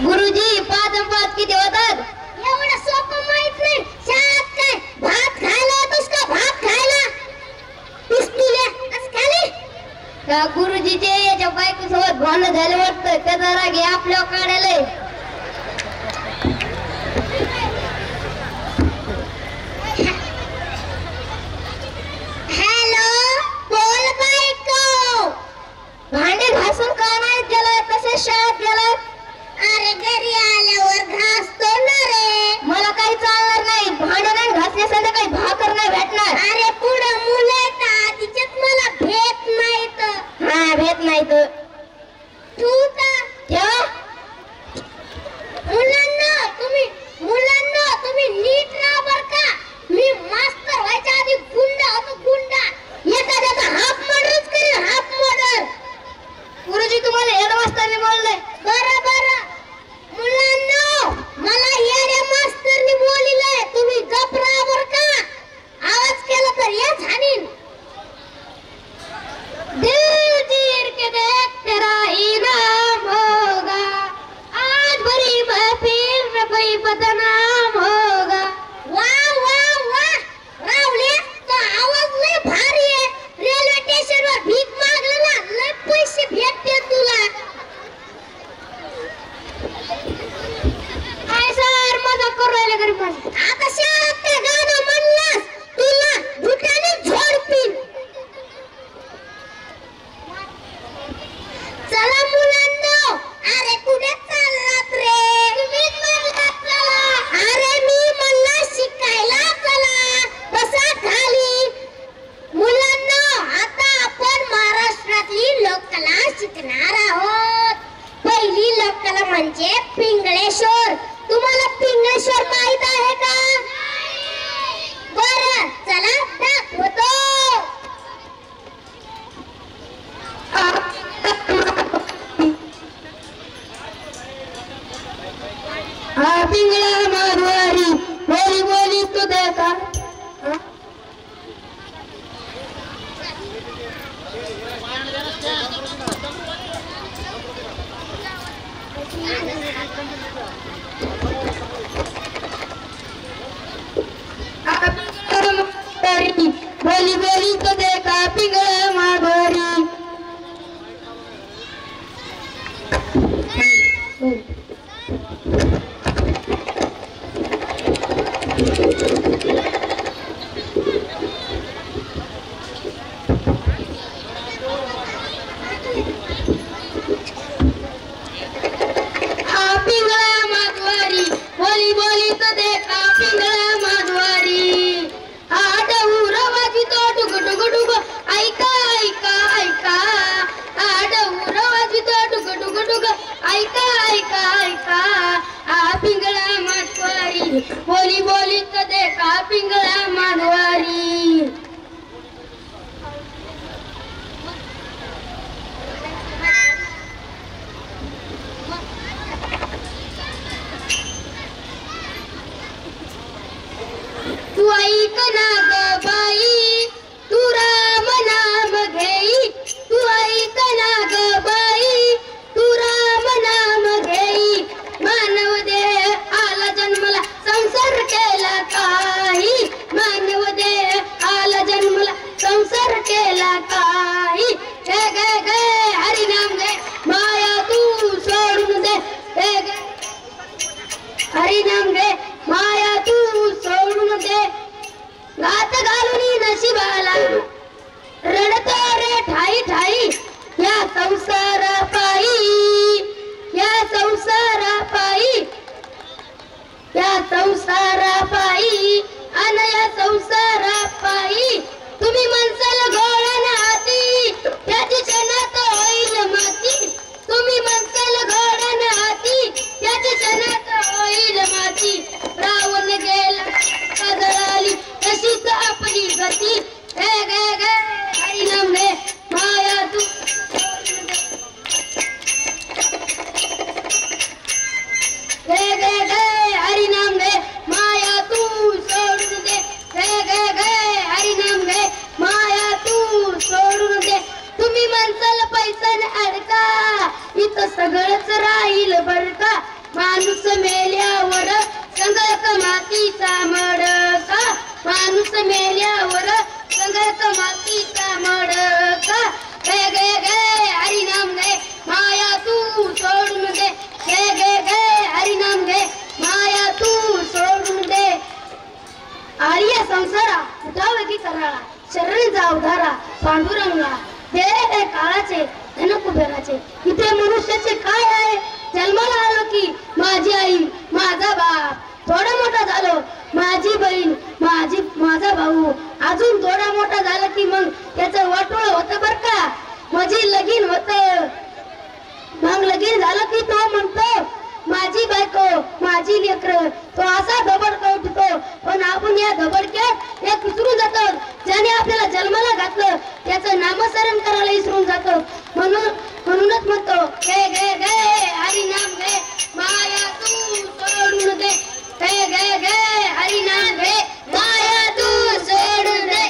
गुरुजी पाच किती होतात? एवढं सोपं माहित नाही. शाळेत काय भात खायला होतोस का? भात खायला पिस्तुल्या असं खाली. त्या गुरुजीचे याच्या बायको सोबत भांडण झाले वाटतं. त्याचा राग हे आपल्यावर काढायला. हॅलो बोल बायको. भांडे घासून का नाही गेलाय? तसे शाळेत गेलाय? अरे घरी आल्यावर घासतो ना रे. मला काही चालणार नाही. भांडे नाही घासण्यासाठी काही भाकर नाही भेटणार. अरे पुढं मुलं येतात तिच्यात मला भेट नाही तर. हा भेट नाही तर तू तर ठेवा. मुलांना तुम्ही नीट राहा बर का. मी मास्तर व्हायच्या आधी गुंडा होतो गुंडा. एखाद्याचा हाफ मर्डरच करेल हाफ मर्डर. गुरुजी तुम्हाला हेडमास्टरने बोललंय. बरं मुलांनो मला येड्या मास्तरनी बोलिलंय. तुम्ही गप राहा बर का. आवाज केला तर याच हानीन. दिल चीर के देख तेरा इनाम होगा. आज भरी महफिल में कोई बदनाम होगा. वा रावले तो आवाज लय भारी आहे. रेल्वे स्टेशनवर भीक मागलेला लय पैसे भेटते तुला. काय सर मजाक करू राहिले गरीब माणसं. आता शाळेत काय गाणं म्हणलास तुला भुटाने झोडपीन. चला मुलांनो. अरे कुठे चाललात रे? तुम्हीच म्हणलात चला. अरे मी म्हणला शिकायला चला. बसा खाली. मुलांनो आता आपण महाराष्ट्रातली लोककला शिकणार आहोत. पहिली लोककला म्हणजे पिंगळेश्वर. तुम्हाला पिंगळेश्वर माहित आहे का? बरं चला दाखवतो. हा पिंगळा मारवारी बोली बोली तू देखा. बोली बोली तो देखा पिंगळा मारवारी. बोली बोली तो देखा पिंगळा मानवारी. तू ऐक ना ग बाई तू राम नाम घेई. तू ऐक ना ग बाई तू राम नाम घेई. मानव देह आला जन्मला संसार केला काही. मानव देह आला जन्मला संसार केला काही. गे गे गे हरिनाम घे माया तू सोडून दे. गे गे हरिनाम घे माया तू सोडून दे. घात घालून नशिबाला रडतो रे ठाई ठाई. या संसारा पायी या संसारा पायी या संसारा पायी अन या संसारा पायी. तुम्ही मनसल घोळण हाती त्याची क्षणात होईल माती. तुम्ही मनसल घोळण हाती त्याची क्षणात होईल माती. रावण गेला कदळाली तशीच आपली गती. गे गे गे हरिनाम घे माया तू. गे गे गे हरिनाम घे माया तू सोडून दे. गे गे गे हरिनाम घे माया तू सोडून दे. तुम्ही म्हणसाल पैसा अडका इथं सगळंच राहील बर का. मेल्यावर संगत मातीचा मडका गे गे गे हरिनाम घे माया तू सोडून दे गे गे गे हरिनाम घे माया तू सोडून दे आर्य संसारा उठावे की कराळा शरणचा उधारा पांडुरंगा दे हे काळाचे धन कुबेराचे इथे मनुष्याचे काय आहे जन्माला आलो की माझी आई माझा बाप थोडा मोठा झालो माझी बहीण माझा भाऊ अजून थोडा मोठा झाला की मग त्याचं वाटोळ होतं बर का माझी लगीन होत मग लगीन झालं की तो म्हणतो माझी बायको माझी लेकर तो असा धबडका उठतो पण आपण या धबडक्यात एक विसरून जातो ज्याने आपल्याला जन्माला घातलं त्याचं नामस्मरण करायला विसरून जातो म्हणूनच म्हणतो गे गे गे हरिनाम घे माया तू सोडून दे गे गे गे हरिनाम घे माया तू सोडून दे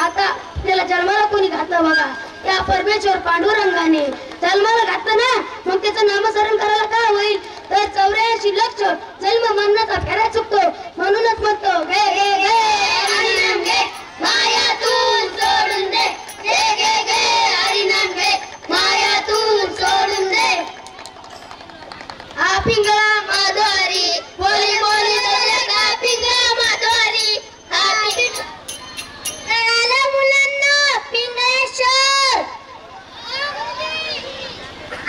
आता त्याला जन्माला कोणी घातलं बघा त्या परमेश्वर पांडुरंगाने जन्माला घातलं ना मग त्याचं नामस्मरण करायला काय होईल तर 84 लक्ष जन्म मरणाचा फेरा चुकतो म्हणूनच म्हणतो गे गे गे हरिनाम घे माया तू सोडून दे गे गे गे हरिनाम घे माया तू सोडून दे हा पिंगळा माधवारी बोली बोली का पिंगळा माधवारी मुलांना पिंगळेश्वर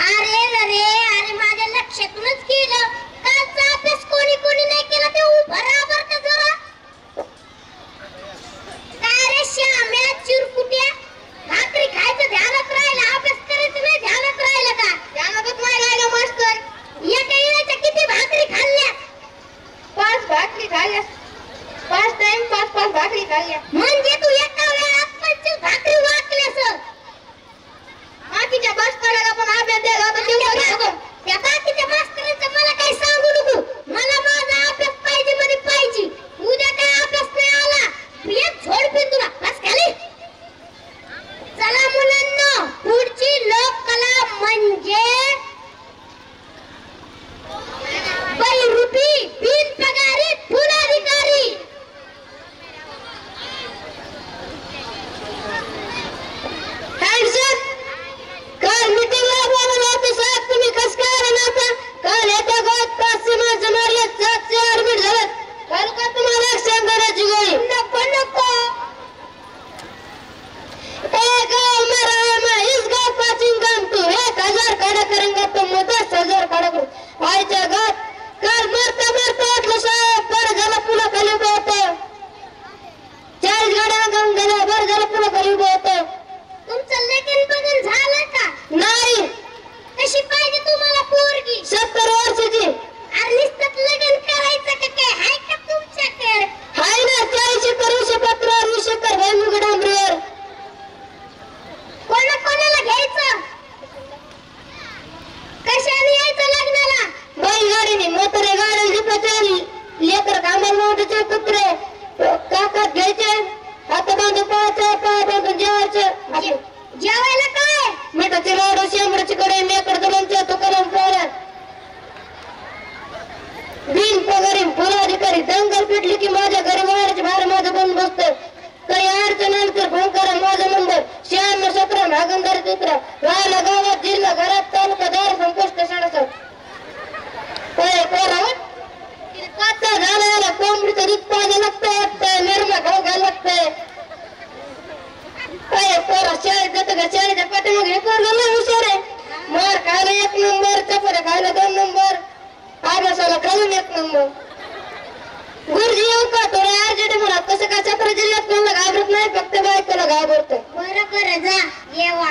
अरे माझ्या लक्षातूनच केलं कालचा अभ्यास कोणी नाही केला ते बराबर का जरा काय रे श्याम्या चिरकुट्या भाकरी खायचं ध्यानात राहिलं अभ्यास करायचं नाही ध्यानात राहिलं का ध्यानातच नाही राहिलं मास्तर एका येण्याच्या किती भाकरी खाल्ल्या 5 भाकरी खाल्ल्या 5 टाइम 5 भाकरी खाल्ल्या म्हणजे तू एका वेळात 25 भाकरी वाटल्यास बाकीच्या मास्तराला पण अभ्यास द्यायला होता तेवढं घेतो त्या बाकीच्या मास्तरांचं मला काही सांगू नको मला माझा अभ्यास पाहिजे म्हणजे पाहिजे उद्या काय अभ्यास नाही आला एक झोडपीन तुला बस खाली चला मुलांना पुढची लोककला म्हणजे बहिरूपी बिनपगारी फुलाधिकारी काल मीटिंगला बोलवलं होतं साहेब तुम्ही कसं काय आला नव्हता काल एका गावात 500 माणसं मारले 700 ऍडमिट झालेत काल का तुम्हाला ऍक्शन करायची गोळी नको ए गाव मेरा है मैं इस गाव का चिंगम तू 1000 खड़ा करेंगे तो मैं 10,000 खड़ा करूं आयच्या गात काल मरता वाटलं साहेब बरं झालं पुन्हा खाली उभं होतं 40 गाड्या अंगावून गेल्या बरं झालं पुन्हा खाली उभं होतं तुमचं लगीन बघून झालं का नाही कशी पाहिजे तुम्हाला पोरगी 70 वर्षाची अरे नुसतं लगीन करायचं का काय हाय का तुमच्याकडे हाय ना 40 एकर 20 पत्रावर 20 एकर भुईमुग डांबरीवर कोणाला घ्यायचं कशाने यायचं लग्नाला बैलगाडीने मोटारे गाडी जिपाचे लेकर कामाला मोठे कुत्रे काकात घ्यायचे हात बांधून पाहायचं पाय बांधून जेवायचं जेवायला काय मिठाचे लाडू शेंबडाची कडे मेकर लोणचं तुकाराम पोळ्या बिन पगारी फुलाधिकारी दंगल पेटली की माझ्या घरी वायरचे बाहेर माझं बंद बसतं काही अडचण आली तर फोन करा माझा नंबर 9617 भागंदारी उतरा राहायला गावात जिल्हा घरात तालुका दार संकोष्ट 67 काचा झाला कोंबडीचं दूध पाणी लागतं निर्मा खाऊ घ्यायला लागतंय काय पोरा शाळेत जातं का शाळेच्या पाठीमागे हे पोरगं लय हुशार आहे मार खायला 1 नंबर चपात्या खायला 2 नंबर अभ्यासाला खालून 1 नंबर गुरुजी येऊ का थोडं अर्जंट म्हणा कसं काय 17 जिल्ह्यात कोणाला घाबरत नाही फक्त बायकोला घाबरतो बरं जा येवा